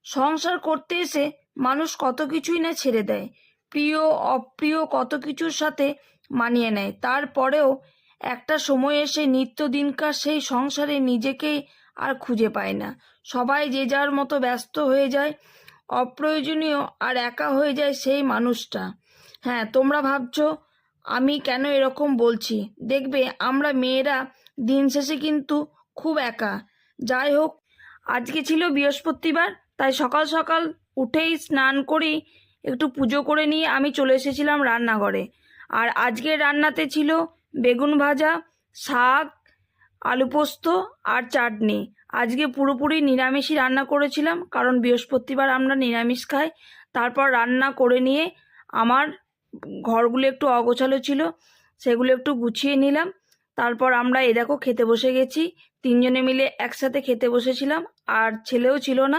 সংসার করতে এসে মানুষ কত কিছুই না ছেড়ে দেয়, প্রিয় অপ্রিয় কত কিছুর সাথে মানিয়ে নেয়। তারপরেও একটা সময় এসে নিত্যদিনকার সেই সংসারে নিজেকেই আর খুঁজে পায় না। সবাই যে যার মতো ব্যস্ত হয়ে যায়, অপ্রয়োজনীয় আর একা হয়ে যায় সেই মানুষটা। হ্যাঁ, তোমরা ভাবছো আমি কেন এরকম বলছি। দেখবে আমরা মেয়েরা দিন শেষে কিন্তু খুব একা। যাই হোক, আজকে ছিল বৃহস্পতিবার, তাই সকাল সকাল উঠেই স্নান করেই একটু পুজো করে নিয়ে আমি চলে এসেছিলাম রান্নাঘরে। আর আজকের রান্নাতে ছিল বেগুন ভাজা, শাক, আলু পোস্ত আর চাটনি। আজকে পুরোপুরি নিরামিষই রান্না করেছিলাম, কারণ বৃহস্পতিবার আমরা নিরামিষ খাই। তারপর রান্না করে নিয়ে আমার ঘরগুলো একটু অগোছালো ছিল, সেগুলো একটু গুছিয়ে নিলাম। তারপর আমরা দেখো খেতে বসে গেছি, তিনজনে মিলে একসাথে খেতে বসেছিলাম, আর ছেলেও ছিল না।